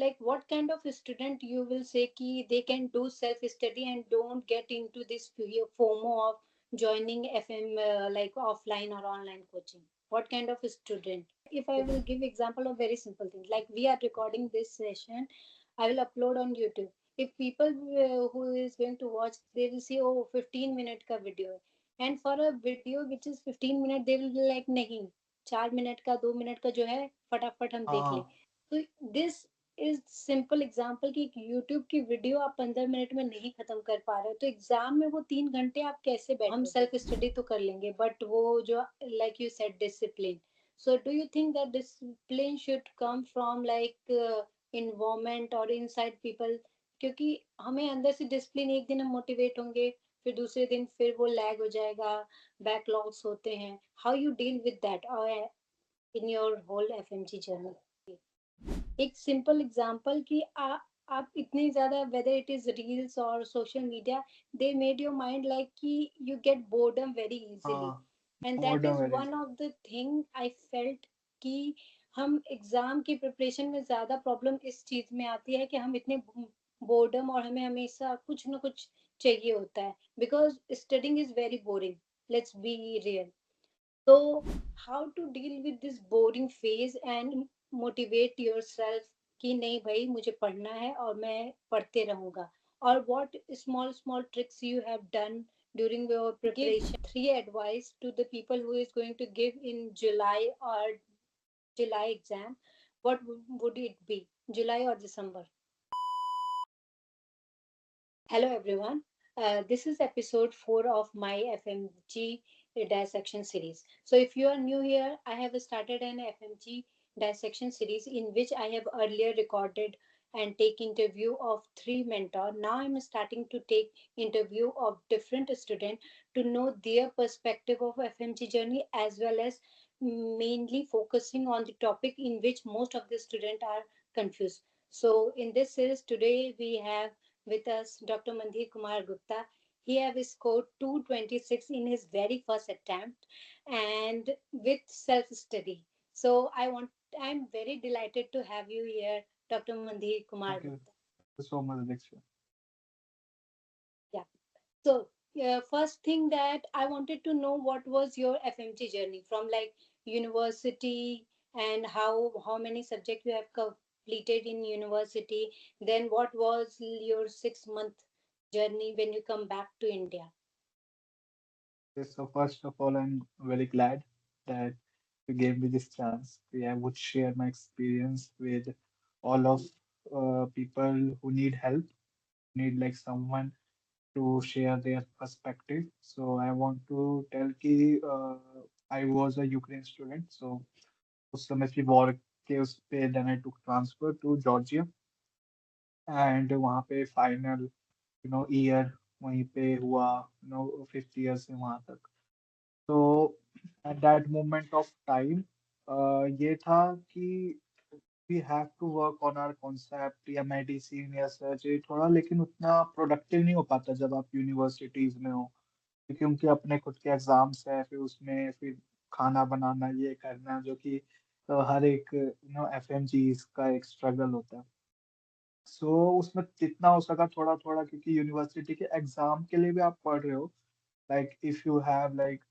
like what kind of student you will say ki they can do self study and don't get into this FOMO of joining FM like offline or online coaching? What kind of student? If I will give example of very simple things, like we are recording this session, I will upload on YouTube. If people who is going to watch, they will see, oh, 15 minute ka video hai. And for a video which is 15 minute, they will be like, नहीं, 4 minute का 2 minute का जो है फटाफट हम देख ले. हाँ तो दिस इज सिंपल एग्जाम्पल कि यूट्यूब की वीडियो आप 15 मिनट में नहीं खत्म कर पा रहे हो, तो एग्जाम में वो 3 घंटे आप कैसे बैठे? हम सेल्फ स्टडी तो कर लेंगे, बट वो जो like you said discipline. So do you think that discipline should come from like environment और इनसाइड पीपल? क्योंकि हमें अंदर से डिसिप्लिन, एक दिन हम मोटिवेट होंगे, फिर दूसरे दिन फिर वो लैग हो जाएगा, बैकलॉग्स होते हैं. How you deal with that in your whole FMG journey? एक सिंपल एग्जांपल कि आप इतने ज्यादा, वेदर इट इज रील्स और social media, they made your mind like कि you get boredom very easily. हाँ and that modern is varies. One of the thing I felt कि हम एग्जाम की प्रिपरेशन में ज्यादा प्रॉब्लम इस चीज में आती है कि हम इतने बोर्डम, और हमें हमेशा कुछ ना कुछ चाहिए होता है, because studying is very boring. Let's be real. So, how to deal with this boring phase and motivate yourself कि नहीं भाई मुझे पढ़ना है और मैं पढ़ते रहूंगा? और what small small tricks you have done during your preparation? Give three advice to the people who is going to give in July or July exam. What would it be? July or December? Hello everyone. This is episode 4 of my FMG dissection series. So if you are new here, I have started an FMG dissection series in which I have earlier recorded and take interview of 3 mentors. Now I'm starting to take interview of different students to know their perspective of FMG journey, as well as mainly focusing on the topic in which most of the students are confused. So in this series today we have with us Dr. Mandhir Kumar Gupta. He has scored 226 in his very first attempt and with self-study. So I'm very delighted to have you here, Dr. Mandhir Kumar Gupta. Thank you so much Diksha. Yeah. So first thing that I wanted to know, what was your FMT journey from like university, and how many subjects you have completed in university? Then what was your 6 month journey when you come back to India? So first of all, I'm very glad that you gave me this chance. I would share my experience with all of people who need help, need like someone to share their perspective. So I want to tell कि I was a Ukraine student. So उस समय की war के उस पे then I took transfer to Georgia and वहाँ पे final year वहीं पे हुआ, 5th ईयर से वहाँ तक। तो at that moment of time ये था कि we have to work on our concept या मेडिसिन या सर्जरी थोड़ा, लेकिन उतना प्रोडक्टिव नहीं हो पाता जब आप यूनिवर्सिटीज में हो, क्योंकि उनके अपने खुद के एग्जाम्स है, फिर उसमें फिर खाना बनाना ये करना जो कि हर एक एफएमजी का एक स्ट्रगल होता है। सो उसमें जितना हो सका थोड़ा थोड़ा, क्योंकि यूनिवर्सिटी के एग्जाम के लिए भी आप पढ़ रहे हो, like if you have like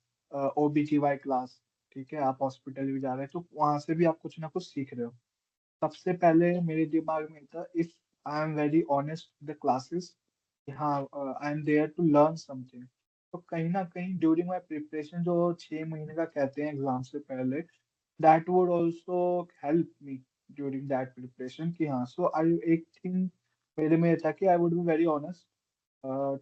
OBGY class, ठीक है, आप हॉस्पिटल भी जा रहे हैं तो वहां से भी आप कुछ ना कुछ सीख रहे हो। सबसे पहले मेरे दिमाग में था, if I am very honest the classes, हाँ I am there to learn something, तो कहीं ना कहीं ड्यूरिंग माई प्रिपरेशन जो 6 महीने का कहते हैं एग्जाम से पहले, that would also help me during that preparation कि हाँ। सो आई एक थिंग मेरे में ये था कि I would be very honest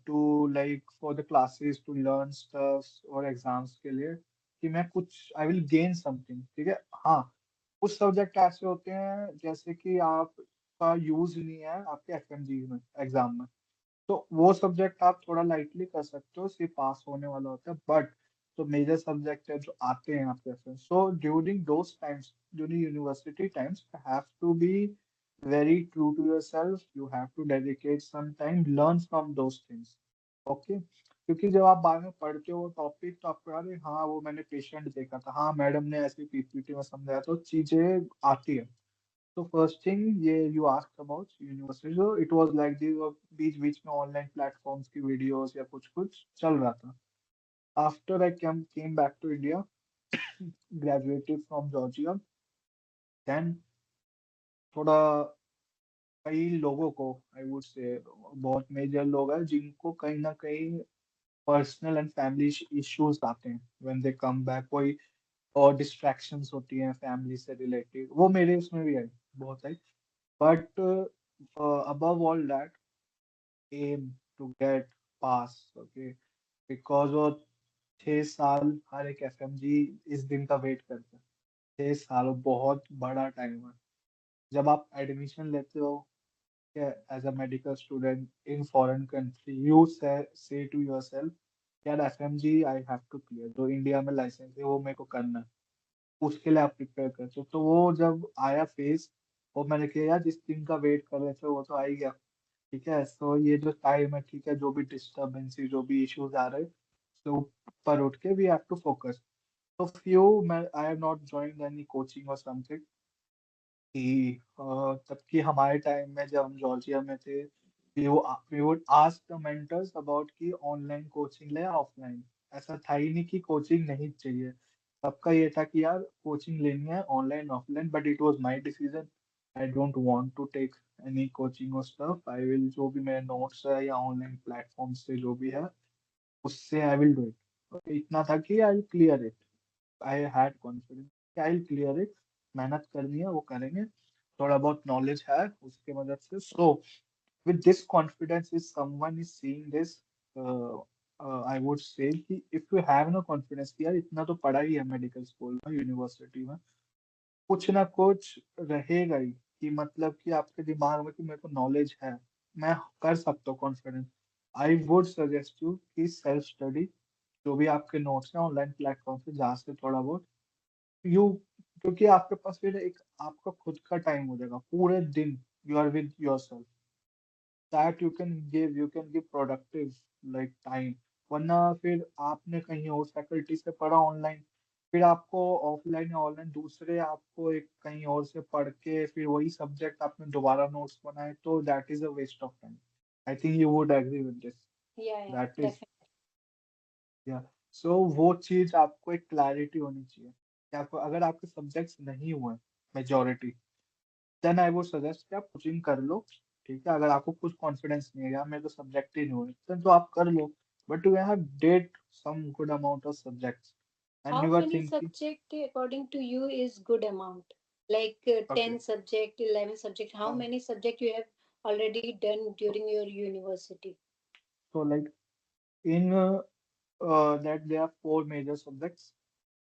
to like for the classes to learn stuff और एग्जाम्स के लिए, कि मैं कुछ आई विल गेन समथिंग, ठीक है। हाँ, कुछ सब्जेक्ट ऐसे होते हैं जैसे कि आपका यूज नहीं है आपके एफएमजी में एग्जाम में, तो वो सब्जेक्ट आप थोड़ा लाइटली कर सकते हो, सिर्फ पास होने वाला होता है। बट जो मेजर सब्जेक्ट है जो आते हैं आपके FM, so during those times, during university times, you have to be very true to yourself. You have to dedicate some time, learn from those things. Okay, क्योंकि जब आप बाद में पढ़ते हो टॉपिक तो आपको यार हाँ वो मैंने पेशेंट देखा था, हाँ मैडम ने ऐसी पीपीटी में समझाया, तो चीजें आती है। So first thing ये you asked about university, so it was like the बीच बीच में online platforms की videos या कुछ कुछ चल रहा था. After I came back to India, graduated from Georgia, then थोड़ा कई लोगों को आई वुड से बहुत मेजर लोग हैं जिनको कहीं ना कहीं पर्सनल एंड फैमिली इश्यूज आते हैं व्हेन दे कम बैक, कोई और डिस्ट्रैक्शंस होती हैं फैमिली से रिलेटेड, वो मेरे उसमें भी आई, बहुत आई. But above all that, aim to get pass, okay, because वो 6 साल हर एक एफएमजी इस दिन का वेट करता है. 6 साल वो बहुत बड़ा टाइम है. जब आप एडमिशन लेते हो as a medical student in foreign country, you say to yourself, यार FMG I have to clear, जो इंडिया में लाइसेंस है वो मेरे को करना है. उसके लिए आप प्रिपेयर करते हो. तो वो जब आया फेज, वो मैंने किया यार जिस दिन का वेट कर रहे थे वो तो आ ही गया. ठीक है, सो ये जो टाइम है, ठीक है, जो भी डिस्टर्बेंस, जो भी इश्यूज आ रहे, तो ऊपर उठ के वी हैव टू फोकस. तो फ्यू, मैं I have not joined any coaching और समथिंग कि जबकि हमारे टाइम में जब हम जॉर्जिया में थे, we would ask the mentors about कि ऑनलाइन कोचिंग ले या ऑफलाइन. ऐसा था ही नहीं कि कोचिंग नहीं चाहिए. सबका ये था कि यार कोचिंग लेनी है online offline, but it was my decision. I don't want to take any coaching और स्टफ. आई विल, जो भी मेरे नोट्स है या ऑनलाइन प्लेटफॉर्म से जो भी है उससे आई विल डू इट. इतना था कि I will clear it. I had confidence I will clear it. मेहनत करनी है वो करेंगे. थोड़ा बहुत नॉलेज है उसके मदद से. So with this confidence, if someone is seeing this, I would say कि if you have no confidence कि यार इतना तो पढ़ा ही है मेडिकल स्कूल में, यूनिवर्सिटी में, कुछ ना कुछ रहेगा ही, कि मतलब कि आपके दिमाग में कि मेरे को नॉलेज है, मैं कर सकता हूँ, confidence. I would suggest you कि सेल्फ स्टडी, जो भी आपके नोट्स हैं ऑनलाइन प्लेटफॉर्म से, जहाँ से थोड़ा बहुत यू, क्योंकि आपके पास फिर एक आपका खुद का टाइम हो जाएगा पूरे दिन. You are with yourself, that you can give productive like time. वरना फिर आपने कहीं और फैकल्टी से पढ़ा ऑनलाइन, फिर आपको ऑफलाइन या ऑनलाइन दूसरे आपको एक कहीं और से पढ़ के फिर वही सब्जेक्ट आपने दोबारा नोट्स बनाए, तो that is a waste of time. I think you would agree with this. Yeah, that is, definitely. Yeah, सो वो चीज आपको एक क्लैरिटी होनी चाहिए कि आपको, अगर आपके सब्जेक्ट्स नहीं हुए majority, then I would suggest कि आप कोचिंग कर लो. ठीक है, अगर आपको कुछ कॉन्फिडेंस नहीं है यार मेरे तो सब्जेक्ट ही नहीं हुए, then तो आप कर लो. But you have that some good amount of subjects and How you are many thinking. subject according to you is good amount? Like okay, 10 subject, 11 subject. How many subject you have already done during your university? So like in that they are 4 major subjects,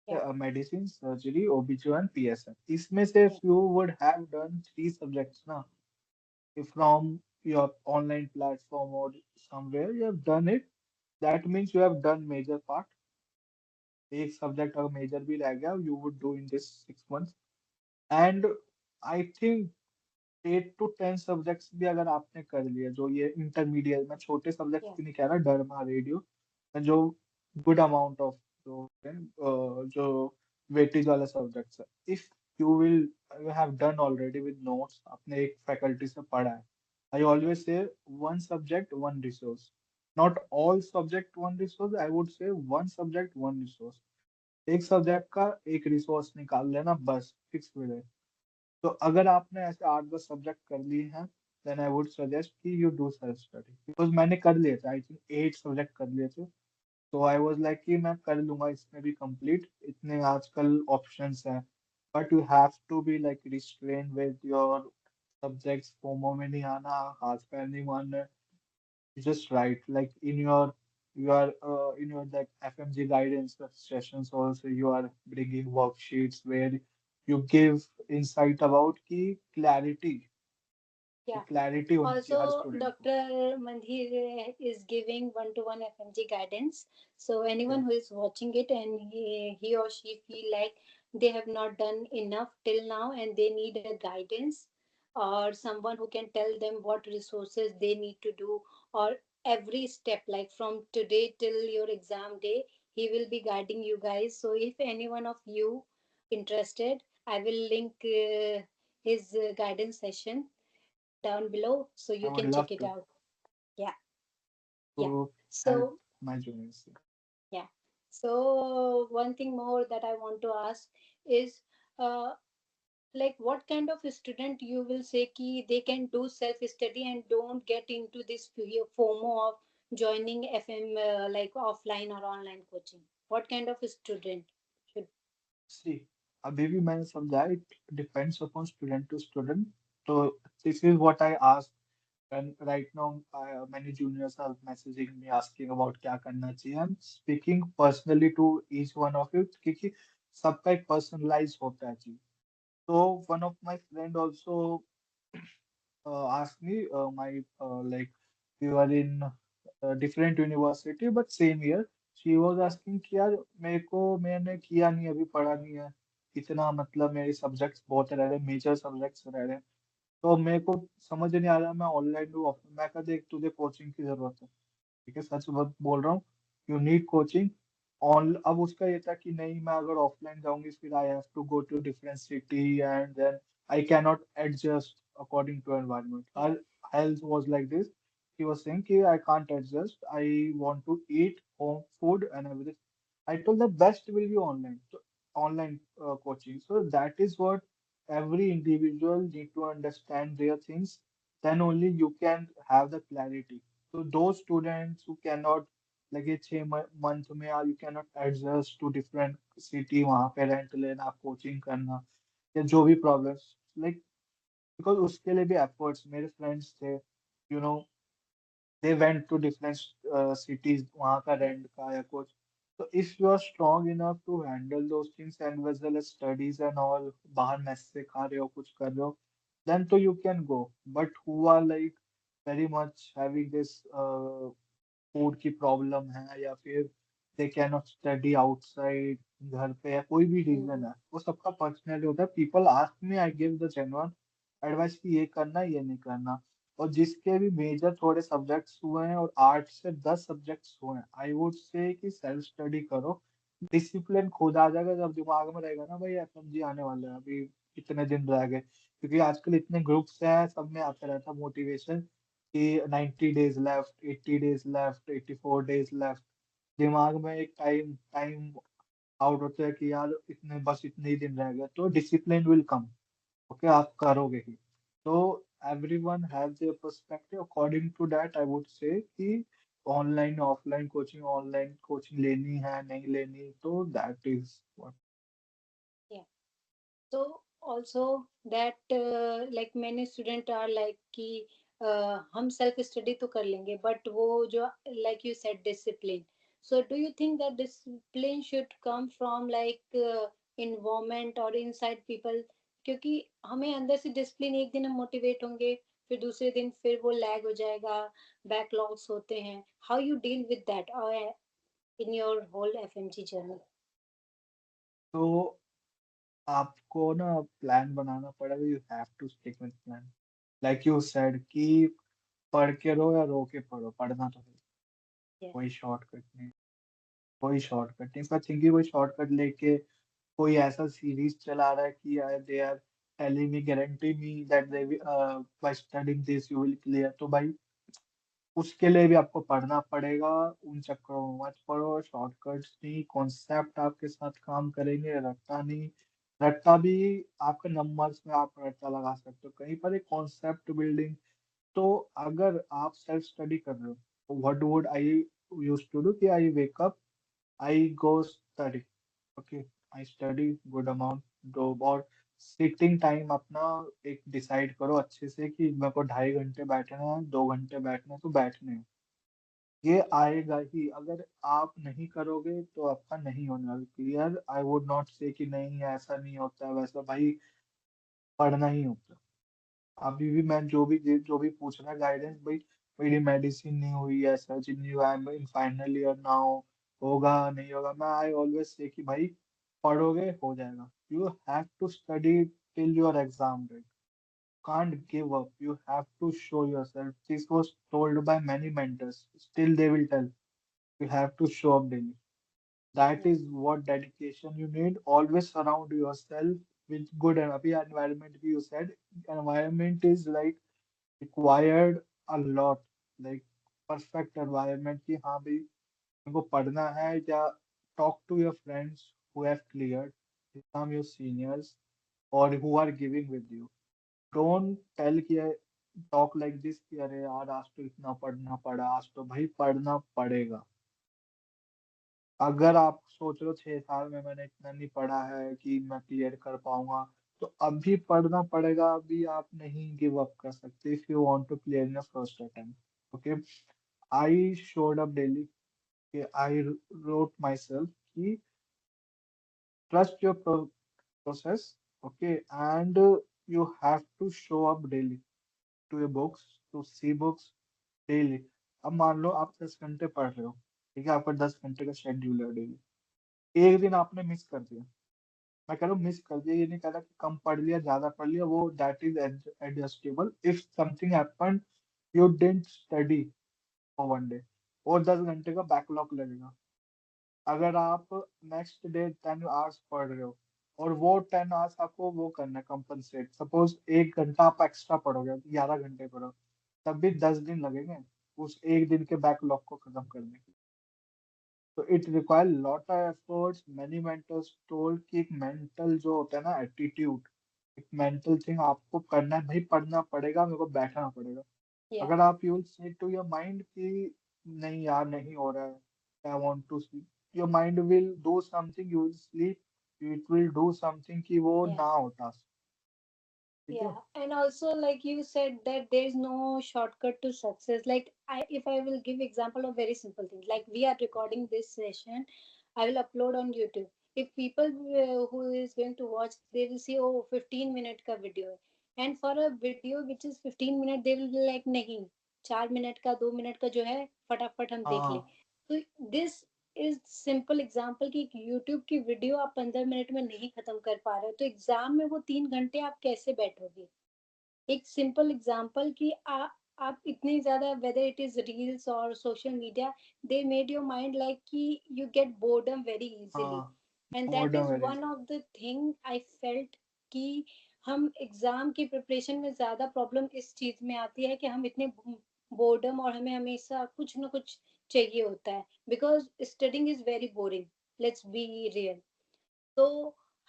Yeah, medicine, surgery, OBG and PSM. इसमें से yeah. You would have done 3 subjects ना. If from your online platform or somewhere you have done it, that means you have done major part. एक subject अगर major भी रह गया, you would do in this 6 months. And I think 8 to 10 subjects भी अगर आपने कर लिया, जो ये इंटरमीडिएट में छोटे सब्जेक्ट्स Yeah. की नहीं कह रहा, डर्मा, रेडियो, जो गुड अमाउंट ऑफ जो जो वेटेज वाला सब्जेक्ट्स है, if you will, you have done already with notes, आपने एक फैकल्टी से पढ़ा है, I always say one subject one resource. Not all subject one resource, I would से वन सब्जेक्ट वन रिसोर्स. एक सब्जेक्ट का एक रिसोर्स निकाल लेना बस, फिक्स हो जाए. तो अगर आपने ऐसे 8-10 सब्जेक्ट कर लिए हैं, देन आई वुड सजेस्ट कि you do self study. Because मैंने कर लिए थे, आई थिंक 8 सब्जेक्ट कर लिए थे. तो आई वाज लाइक कि मैं कर लूंगा इसमें भी कंप्लीट, इतने आजकल ऑप्शंस हैं. But you have to be like restrain with your subjects. FOMO में नहीं आना, हाथ पैर नहीं मारना. Just right, like in your that FMG guidance sessions also, you are bringing worksheets where you give insight about की Yeah. clarity होनी चाहिए हर Also, स्टूडेंट को. Dr. Mandhir is giving one-to-one FMG guidance. So Yeah. anyone who is watching it and he or she feel like they have not done enough till now and they need a guidance or someone who can tell them what resources they need to do or every step like from today till your exam day, he will be guiding you guys. So if any one of you interested, I will link his guidance session down below, so I you would can love check it to out. Yeah, yeah. to help So my juniors. yeah. So one thing more that I want to ask is, uh, like, what kind of student you will say ki they can do self study and don't get into this FOMO of joining FM, like offline or online coaching? What kind of student should? See, अभी भी मैंने समझा it depends upon student to student. So this is what I asked. And right now, many juniors are messaging me asking about क्या करना चाहिए. I'm speaking personally to each one of you क्योंकि सबका एक personalized होता है जी. So one of my friend also asked me, my like we were in different university but same year. She was asking कि यार मेरे को मैंने किया नहीं अभी पढ़ा नहीं है इतना मतलब मेरे सब्जेक्ट्स बहुत रह रहे मेजर सब्जेक्ट्स रह रहे तो मेरे को समझ नहीं आ रहा मैं ऑनलाइन लूँ ऑफलाइन मैं कहा देख तुझे कोचिंग की जरूरत है ठीक है सच बात बोल रहा हूँ यू नीड कोचिंग ऑन अब उसका ये था कि नहीं मैं अगर ऑफलाइन जाऊंगी फिर I have to go to different city and then I can not adjust according to environment Yeah. हर health was like this he was saying कि I can't adjust I want to eat home food and everything I told the best will be online so online coaching so that is what every individual need to understand their things then only you can have the clarity so those students who cannot लगे 6 month में यार you can not adjust to different city वहां पे rent लेना coaching करना या जो भी प्रॉब्लम्स लाइक बिकॉज उसके लिए भी एफर्ट्स मेरे फ्रेंड्स थे you know they went to different cities वहाँ का रेंट का या कुछ तो if you are strong enough to handle those things and ways well as studies and all बाहर मेस से खा रहे हो कुछ कर रहे हो देन तो you can go but who are like very much having this food की प्रॉब्लम है या फिर they can not study outside घर पे या कोई भी रीजन Mhm. है वो सबका पर्सनली होता है people ask me I give the genuine advice कि ये करना ये नहीं करना और जिसके भी मेजर थोड़े सब्जेक्ट्स हुए हैं और 8 से 10 सब्जेक्ट्स हुए हैं आई वुड से कि सेल्फ स्टडी करो डिसिप्लिन खुद आ जाएगा जब दिमाग में रहेगा ना भाई एफएमजी आने वाले हैं अभी कितने दिन रह गए क्योंकि आजकल इतने ग्रुप्स हैं सब में आता रहता है मोटिवेशन कि 90 days left 80 days left 84 days left दिमाग में एक टाइम टाइम आउट होता है कि यार इतने बस इतने ही दिन रह गए तो डिसिप्लिन विल कम ओके आप करोगे ही तो everyone have their perspective according to that I would say कि ऑनलाइन कोचिंग लेनी है नहीं लेनी तो that is what Yeah. So also that, like many student are like कि हम self study तो कर लेंगे but वो जो, like you said, discipline. So do you think that discipline should come from like environment or inside people? क्योंकि हमें अंदर से डिसिप्लिन, एक दिन हम मोटिवेट होंगे, फिर दूसरे दिन फिर वो लैग हो जाएगा, बैकलॉग्स होते हैं. How you deal with that in your whole FMG journey? तो आपको ना प्लान बनाना पड़ेगा you have to stick with plan like you said कि पढ़ के रहो या रो के पढ़ो पढ़ना तो है Yeah. कोई शॉर्टकट नहीं कोई शॉर्टकट नहीं पर थिंकिंग कोई शॉर्टकट लेके कोई ऐसा सीरीज चला रहा है कि they are telling me guarantee me that they by studying this you will clear तो भाई उसके लिए भी आपको पढ़ना पड़ेगा उन चक्करों में मत पढ़ो शॉर्टकट्स नहीं कॉन्सेप्ट आपके साथ काम करेंगे रट्टा नहीं रट्टा भी आपके नंबर्स में आप रट्टा लगा सकते हो कहीं पर एक कॉन्सेप्ट बिल्डिंग तो अगर आप सेल्फ स्टडी कर रहे हो what would I use to do कि I wake up I go study. Okay, I study good amount दो और सिटिंग टाइम अपना एक डिसाइड करो अच्छे से कि मेरे को 2.5 घंटे बैठना है 2 घंटे बैठना है तो बैठने हैं ये आएगा ही अगर आप नहीं करोगे तो आपका नहीं होने वाला क्लियर आई वुड नॉट से कि नहीं ऐसा नहीं होता वैसा भाई पढ़ना ही होता अभी भी मैं जो भी पूछ रहा गाइडेंस भाई मेरी मेडिसिन नहीं हुई है सर्जरी नहीं हुआ है इन फाइनल ईयर नाउ होगा नहीं होगा मैं आई ऑलवेज से कि भाई पढ़ोगे हो जाएगा you have to study till your exam date can't give up you have to show yourself this was told by many mentors still they will tell you have to show up daily that Yeah. is what dedication you need always surround yourself with good and अभी environment की you said environment is like required a lot, like perfect environment कि हाँ भाई उनको पढ़ना है या talk to your friends who have cleared, become your seniors or who are giving with you. Don't tell कि talk like this कि अरे यार आज तो इतना पढ़ना पड़ा, आज तो भाई पढ़ना पड़ेगा। अगर आप सोच रहे हो 6 साल में मैंने इतना नहीं पढ़ा है कि मैं क्लियर कर पाऊंगा, तो अभी पढ़ना पड़ेगा, अभी आप नहीं गिव अप कर सकते if you want to clear in first attempt. Okay, I showed up daily, I wrote myself कि trust your process, okay, and you have to show up daily to your books, to see books daily। अब मान लो आप 10 घंटे पढ़ रहे हो, ठीक है, आपका 10 घंटे का शेड्यूल है डेली, एक दिन आपने मिस कर दिया, मैं कह रहा हूँ मिस कर दिया, ये नहीं कह रहा कि कम पढ़ लिया ज्यादा पढ़ लिया, वो that is adjustable if something happened, you didn't study for 1 day, और 10 घंटे का बैकलॉग लगेगा। अगर आप नेक्स्ट डे 10 आवर्स पढ़ रहे हो और वो 10 आवर्स आपको वो करना है कंपनसेट, सपोज 1 घंटा आप एक्स्ट्रा पढ़ोगे, 11 घंटे पढ़ो, तब भी 10 दिन लगेंगे उस एक दिन के बैकलॉग को खत्म करने के। तो it require lot of efforts. Many mentors told कि एक मेंटल जो होता है ना एटीट्यूड, एक मेंटल थिंग आपको करना है, भाई पढ़ना पड़ेगा, मेरे को बैठना पड़ेगा। Yeah, अगर आप you will say to your mind कि नहीं यार नहीं हो रहा है, I want to sleep, your mind will do something, you will sleep, it will do something कि वो yeah. ना हो टास्क। ठीक है। Yeah, and also like you said that there is no shortcut to success. Like if I will give example of very simple things, like we are recording this session, I will upload on YouTube. If people who is going to watch, they will see oh 15 minute का video है, and for a video which is 15 minute, they will be like नहीं 4 minute का 2 minute का जो है फटाफट हम देख ले। हाँ तो दिस इज सिंपल एग्जाम्पल कि यूट्यूब की वीडियो आप 15 मिनट में नहीं खत्म कर पा रहे हो तो एग्जाम में वो 3 घंटे आप कैसे बैठोगे। एक सिंपल एग्जांपल कि आप इतनी ज्यादा वेदर इट इज रील्स और social media they made your mind like कि you get boredom very easily. हाँ, and that boredom is very. One of the thing I felt कि हम एग्जाम की प्रिपरेशन में ज्यादा प्रॉब्लम इस चीज में आती है कि हम इतने बोर्डम और हमें हमेशा कुछ ना कुछ चाहिए होता है because studying is very boring. Let's be real. so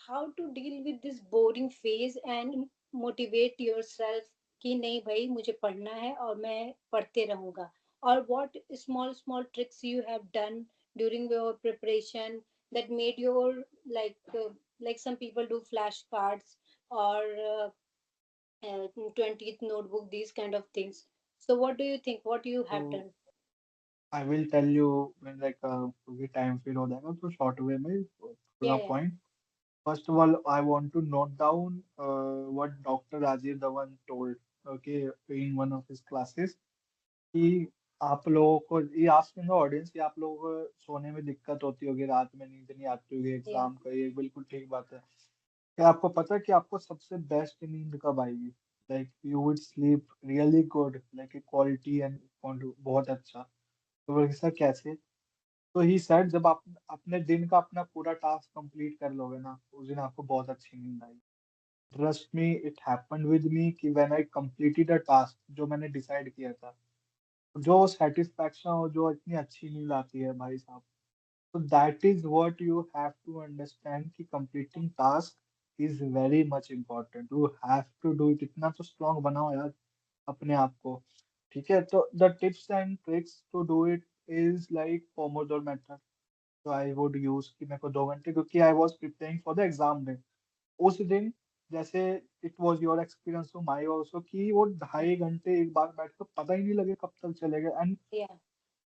how to deal with this boring phase and motivate yourself कि नहीं भाई मुझे पढ़ना है और मैं पढ़ते रहूंगा। और what small small tricks you have done during your preparation that made your like like some people do flashcards or 20th notebook these kind of things। so what do you think what you तो have done? I will tell you like क्योंकि time फिल हो जाएगा तो short way में Yeah, पूरा yeah, point. First of all, I want to note down what Dr. Rajiv Dhawan told, okay, in one of his classes, कि आप लोगों को ये आस्किंग द ऑडियंस कि आप लोगों को सोने में दिक्कत होती होगी, रात में नींद नहीं आती होगी yeah, एग्जाम का, ये बिल्कुल ठीक बात है। क्या आपको पता है कि आपको सबसे बेस्ट नींद कब आएगी? Like you would sleep really good, like quality and बहुत अच्छा। तो वो ऐसा कैसे? तो ही सेड जब आप अपने दिन का अपना पूरा टास्क कंप्लीट कर लोगे ना, उस दिन आपको बहुत अच्छी नींद आएगी। Trust me, it happened with me कि when I completed a task जो मैंने डिसाइड किया था, जो सेटिस्फैक्शन और जो इतनी अच्छी नींद आती है भाई साहब। तो that is what you have to understand कि completing task is very much important, you have to do it, इतना तो स्ट्रांग बनाओ यार अपने आप को। ठीक है, तो the tips and tricks to do it is like Pomodoro method. तो आई वुड यूज कि मेरे को 2 घंटे, क्योंकि I was preparing for the exam day उस दिन, जैसे it was your experience to my also कि वो yeah, 2.5 घंटे एक बार बैठ कर पता ही नहीं लगे कब तक चले गए। And yeah,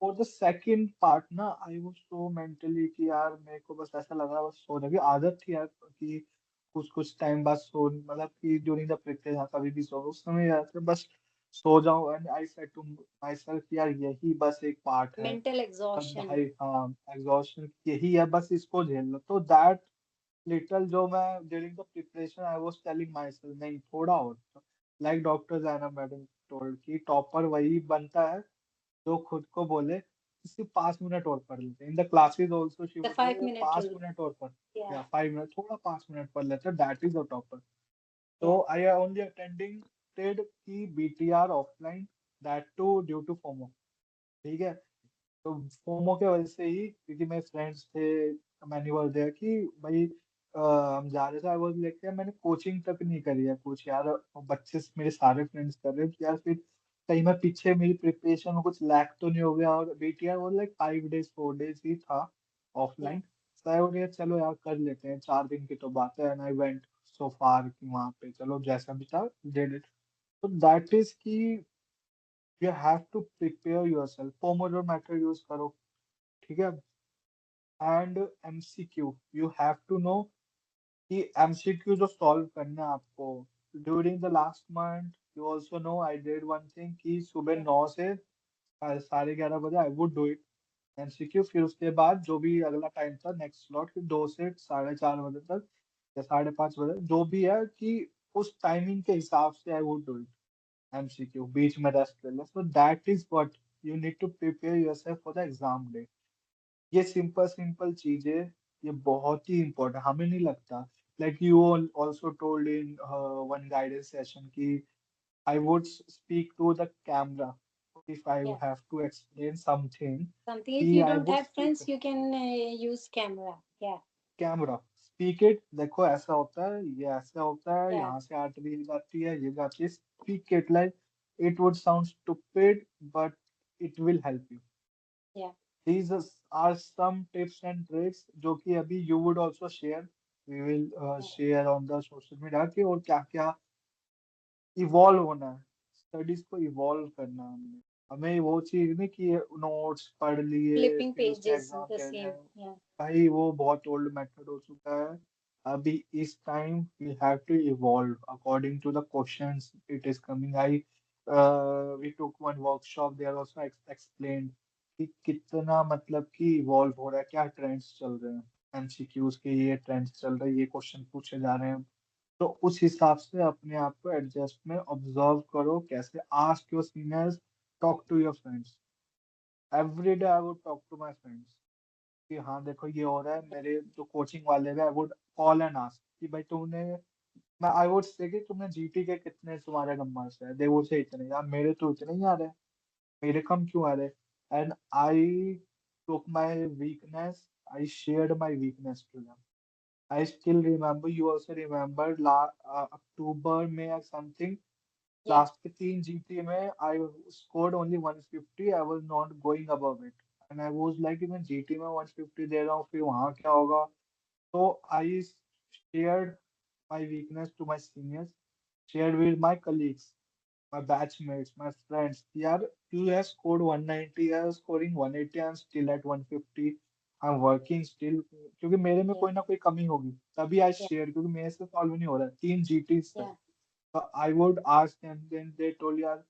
for the second part ना आई वाज सो मेंटली कि यार मेरे को बस ऐसा लग रहा बस सोने की आदत थी यार कि कुछ कुछ टाइम बाद सो, मतलब कि ड्यूरिंग द प्रैक्टिस हाँ कभी भी सो उस समय यार बस सो जाऊं। And I said to myself यार यही बस एक पार्ट है, mental अब exhaustion। भाई हाँ एग्जॉस्शन यही है, बस इसको झेल लो। तो दैट लिटल जो मैं during the preparation I was telling my self नहीं थोड़ा और, लाइक डॉक्टर जैना मैडम टोल्ड कि टॉपर वही बनता है जो खुद को बोले सिर्फ 5 मिनट और पढ़ लेते हैं in the classes also she The would five से minute पाँच rule. मिनट और पढ़ Yeah. या 5 मिनट थोड़ा 5 मिनट पढ़ लेते हैं that is the topper Yeah. so I only attending टेड की BTR offline that too due to FOMO ठीक है तो फोमो के वजह से ही क्योंकि मेरे फ्रेंड्स थे मैंने बोल दिया कि भाई हम जा रहे थे आई वाज लेके मैंने कोचिंग तक नहीं करी है कुछ यार बच्चे मेरे सारे फ्रेंड्स कर रहे हैं कि यार फिर कहीं मैं पीछे मेरी प्रिपरेशन में कुछ लैक तो नहीं हो गया और BTR वो लाइक 5 डेज 4 डेज ही था Yeah. ऑफलाइन तो आई बोल चलो यार कर लेते हैं 4 दिन की तो बात है एंड आई वेंट सो फार कि वहां पे चलो जैसा भी था डिड इट तो दैट इज की you have to prepare yourself Pomodoro method use करो ठीक है and MCQ you have to know कि MCQ जो सॉल्व करना है आपको during the last month you also know I did one thing कि सुबह Yeah. 9 से 11:30 बजे I would do it MCQ फिर उसके बाद जो भी अगला टाइम था नेक्स्ट स्लॉट कि 2 से 4:30 बजे तक या 5:30 बजे जो भी है कि उस टाइमिंग के हिसाब से I would do it MCQ बीच में रेस्ट ले लो so that is what you need to prepare yourself for the exam day ये सिंपल सिंपल चीजें ये बहुत ही इम्पोर्टेंट हमें नहीं लगता like you also told in one guidance session कि I would speak to the camera if I Yeah. Have to explain something Something, if कि you I don't would have speak friends, you can use camera. Yeah. Camera speak it देखो ऐसा होता है ये ऐसा होता है Yeah. यहाँ से आर्टरी जाती है ये जाती है speak it like it would sound stupid but it will help you Yeah. These are some tips and tricks जो कि अभी you would also share. We will Yeah. share on the social media कि और क्या क्या evolve होना है studies को इवॉल्व करना है हमने हमें वो चीज नहीं कि नोट्स पढ़ लिए Flipping फिर उसके pages, एग्जाम the दे रहे same. हैं Yeah. भाई वो बहुत ओल्ड मेथड हो चुका है अभी इस time we have to evolve according to the questions it is coming I we took one workshop there also explained कि कितना मतलब कि इवॉल्व हो रहा है क्या ट्रेंड्स चल रहे हैं MCQs के ये ट्रेंड्स चल रहे हैं ये क्वेश्चन पूछे जा रहे हैं तो उस हिसाब से अपने आप को एडजस्ट में ऑब्जर्व करो कैसे ask your seniors talk to your friends every day I would talk to my friends कि हाँ देखो ये हो रहा है मेरे जो कोचिंग वाले हैं I would call and ask कि भाई तुमने मैं आई वुड से कि तुमने GT के कितने तुम्हारे नंबर्स है दे वुड से इतने यार मेरे तो इतने ही आ रहे हैं मेरे कम क्यों आ रहे and I took my weakness I shared my weakness to them I still remember, you also remember, October में or something, Yeah. last के 3 GT में I scored only 150, I was not going above it. And I was like, मैं GT में 150 दे रहा हूँ, फिर वहाँ क्या होगा? So I shared my weakness to my seniors, shared with my colleagues, my batchmates, my friends. यार, you have scored 190, I was scoring 180, I'm still at 150. I'm working still क्योंकि मेरे में Yeah. कोई ना कोई कमी होगी तभी आई Yeah. शेयर क्योंकि मेरे से सॉल्व नहीं हो रहा है 3 GTs है Yeah. I would ask them, then they told यार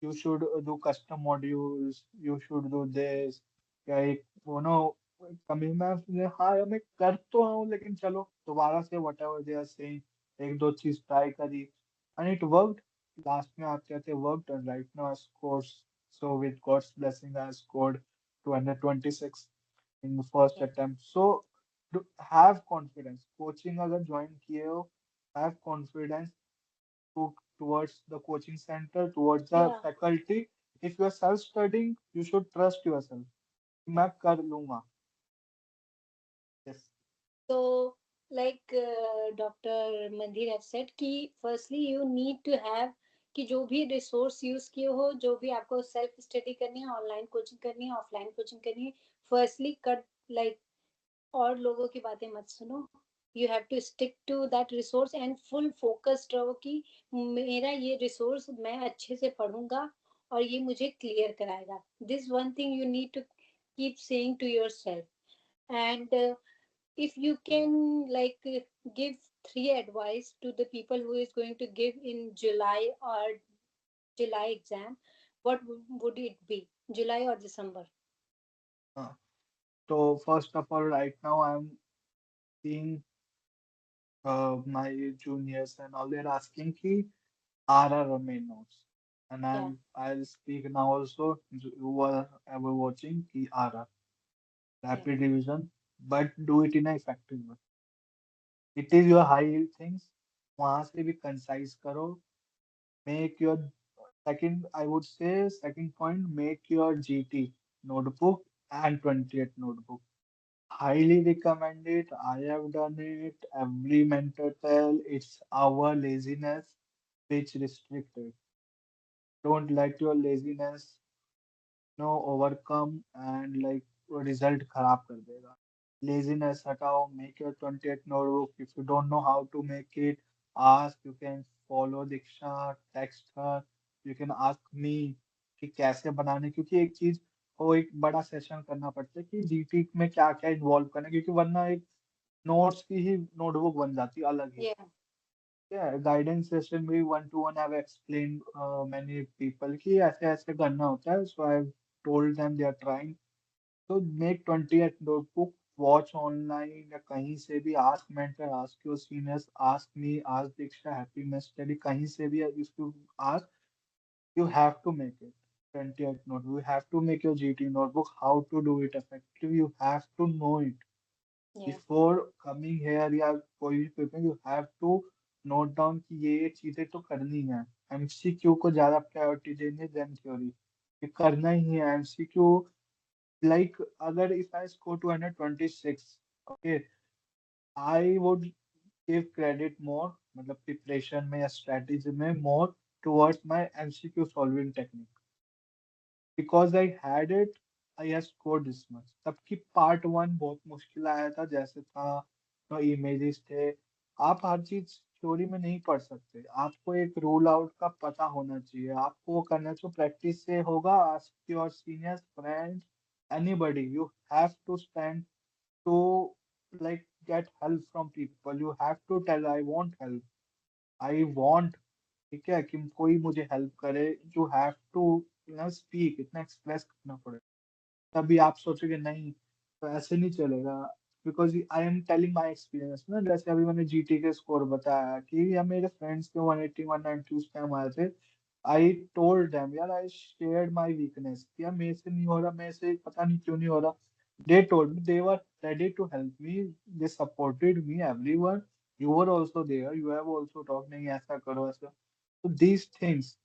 you should do custom modules, you should do this, क्या एक वो नो कमी मैं हाँ यार मैं कर तो रहा हूँ लेकिन चलो दोबारा से whatever they are saying एक दो चीज ट्राई करी and it worked. लास्ट में आते आते worked and right now I scored so with God's blessing I scored 226 in the first Yeah. attempt. So have confidence. Coaching अगर join किए हो have confidence towards the coaching center, towards the Yeah. faculty. If you are self-studying, you should trust yourself. मैं कर लूंगा. Yes. So, like Dr. Mandhir have said कि firstly you need to have कि जो भी resource use किए हो जो भी आपको सेल्फ स्टडी करनी है ऑनलाइन कोचिंग करनी है ऑफलाइन कोचिंग करनी है फर्स्टली कट लाइक और लोगों की बातें मत सुनो you have to stick to that resource and full focused रहो कि मेरा ये रिसोर्स मैं अच्छे से पढ़ूंगा और ये मुझे क्लियर कराएगा this one thing you need to keep saying to yourself and if you can like give three advice to the people who is going to give in July or July exam, what would it be? July or December? हाँ. So first of all, right now I'm seeing my juniors and all they're asking कि RR main notes. And Yeah. I'll speak now also. You are ever watching ERR, Yeah. rapid revision, but do it in a effective way. It is your high yield things. वहां से भी concise करो. Make your second, I would say, second point, make your GT notebook and 20th notebook. Highly recommend it. I have done it. Every mentor tell it's our laziness which restricted. Don't let your laziness overcome and like result खराब कर देगा. Laziness हटाओ. Make your 20th notebook. If you don't know how to make it, ask. You can follow Diksha, text her. You can ask me कि कैसे बनाने, क्योंकि एक चीज को एक बड़ा सेशन करना पड़ता है कि जीटी में क्या क्या इन्वॉल्व करना है, क्योंकि वरना एक नोट्स की ही नोटबुक बन जाती है अलग ही. Yeah. Yeah, guidance session में one two one have explained many people कि ऐसे ऐसे करना होता है. So I've told them they are trying. So make 20th notebook, watch online या कहीं से भी, ask mentor, ask your seniors, ask me, ask Diksha, happy mess study, कहीं से भी if you ask, you have to make it. 20th notebook, you have to make your GT notebook. How to do it effective, you have to know it. Yeah. Before coming here या कोई भी paper, you have to note down कि ये चीजें तो करनी है. MCQ को ज्यादा प्रायोरिटी देंगे देन थ्योरी. ये करना ही है एमसीक्यू. लाइक अगर if I score 226, okay, I would give credit more, मतलब प्रिपरेशन में या स्ट्रेटेजी में more towards my MCQ solving technique. Because I had it, I have scored this much. सबकी पार्ट वन बहुत मुश्किल आया था, जैसे था तो इमेजेस थे. आप हर चीज थ्योरी में नहीं पढ़ सकते. आपको एक रूल आउट का पता होना चाहिए. आपको वो करना चाहिए. प्रैक्टिस से होगा. Ask your seniors, friends, anybody. You have to stand to like get help from people. You have to tell I want help. I want, ठीक है, कि कोई मुझे हेल्प करे. यू हैव टू स्पीक, इतना एक्सप्रेस करना पड़ेगा. तभी आप सोचोगे नहीं तो ऐसे नहीं चलेगा. Because I am telling my experience ना. जैसे अभी मैंने जीटी के स्कोर बताया कि या मेरे फ्रेंड्स के 180 190 उस टाइम आए थे. आई टोल्ड देम यार, आई शेयर्ड माई वीकनेस, यार मेरे से नहीं हो रहा, मेरे से पता नहीं क्यों नहीं हो रहा. They told me, they were ready to help me. They supported me, everyone. You were also there, you have also talk, नहीं ऐसा करो ऐसा. तो these things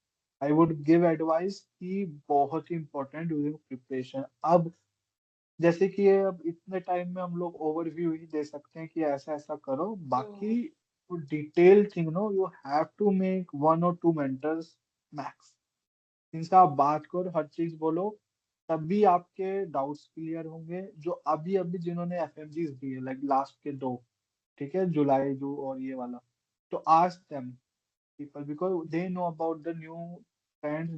I would give advice कि बहुत ही इंपॉर्टेंट ड्यूरिंग प्रिपरेशन. अब जैसे कि ये अब इतने टाइम में हम लोग ओवरव्यू ही दे सकते हैं कि ऐसा ऐसा करो. बाकी Mm. Detail thing no, you have to make one और टू मेंटर्स मैक्स. इनसे आप बात करो, हर चीज बोलो. तभी आपके डाउट्स क्लियर होंगे. जो अभी अभी जिन्होंने एफएमजीज दिए लाइक लास्ट के दो, ठीक है, जुलाई जो और ये वाला, तो ask them people because they know about the new trends.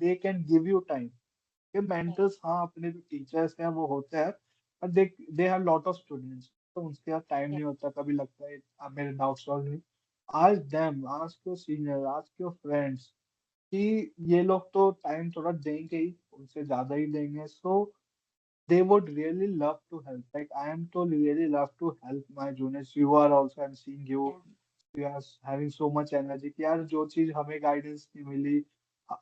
They can give you time. ये Yeah. मेंटर्स, हाँ, अपने जो टीचर्स हैं वो होते हैं, पर they have lot of students, तो उनके पास टाइम Yeah. नहीं होता. कभी लगता है अब मेरे डाउट सॉल्व नहीं. Ask them, ask your senior, ask your friends कि ये लोग तो टाइम थोड़ा देंगे ही, उनसे ज्यादा ही देंगे. सो they would really love to help. Like I am to really love to help my juniors. You are also, I'm seeing you, Yeah. you are having so much energy कि यार जो चीज हमें गाइडेंस नहीं मिली,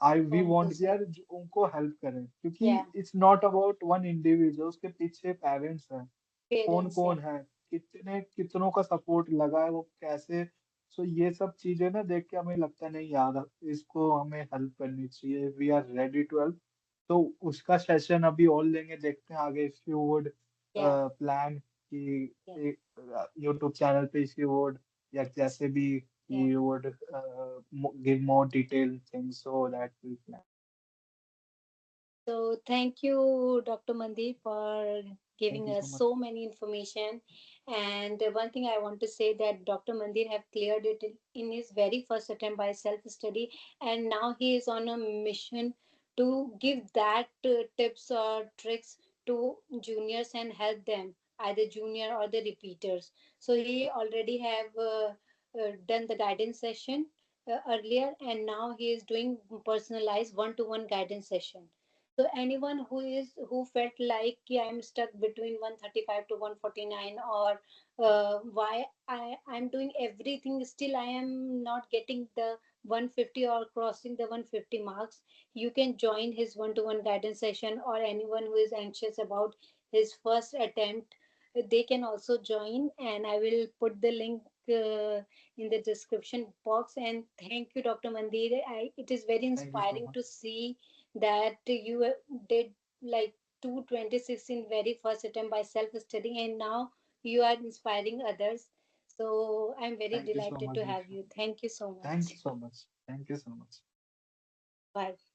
आई वी Oh, वांट to कि say. यार उनको help करें, क्योंकि Yeah. It's not about one individual. उसके पीछे पेरेंट्स हैं, कौन Parents. Yeah. कौन है, कितने कितनों का सपोर्ट लगा है, वो कैसे. सो ये सब चीजें ना देख के हमें लगता है नहीं यार, इसको हमें हेल्प करनी चाहिए. We are ready to help. तो उसका सेशन अभी और लेंगे, देखते हैं आगे. If you would Yeah. Plan कि Yeah. यूट्यूब चैनल पे इफ यू वुड, या जैसे भी Yeah. you would give more detailed things so that we plan. So thank you, Dr. Mandeep, for Thank giving you so us much. so many information. And one thing I want to say that Dr. Mandir have cleared it in his very first attempt by self-study, and now he is on a mission to give that tips or tricks to juniors and help them, either junior or the repeaters. So he already have done the guidance session earlier, and now he is doing personalized one-to-one guidance session. So anyone who felt like "Yeah, I'm stuck between 135 to 149, or why I'm doing everything, still I am not getting the 150 or crossing the 150 marks, you can join his one-to-one guidance session, or anyone who is anxious about his first attempt, they can also join, and I will put the link in the description box. And thank you, Dr. Mandir. It is very Thank you so inspiring to much. see that you did like 226 in very first attempt by self-studying, and now you are inspiring others. So I'm very Thank you so delighted much, to have Diksha. you. Thank you so Thank you much. so much. Thank you so much. Bye.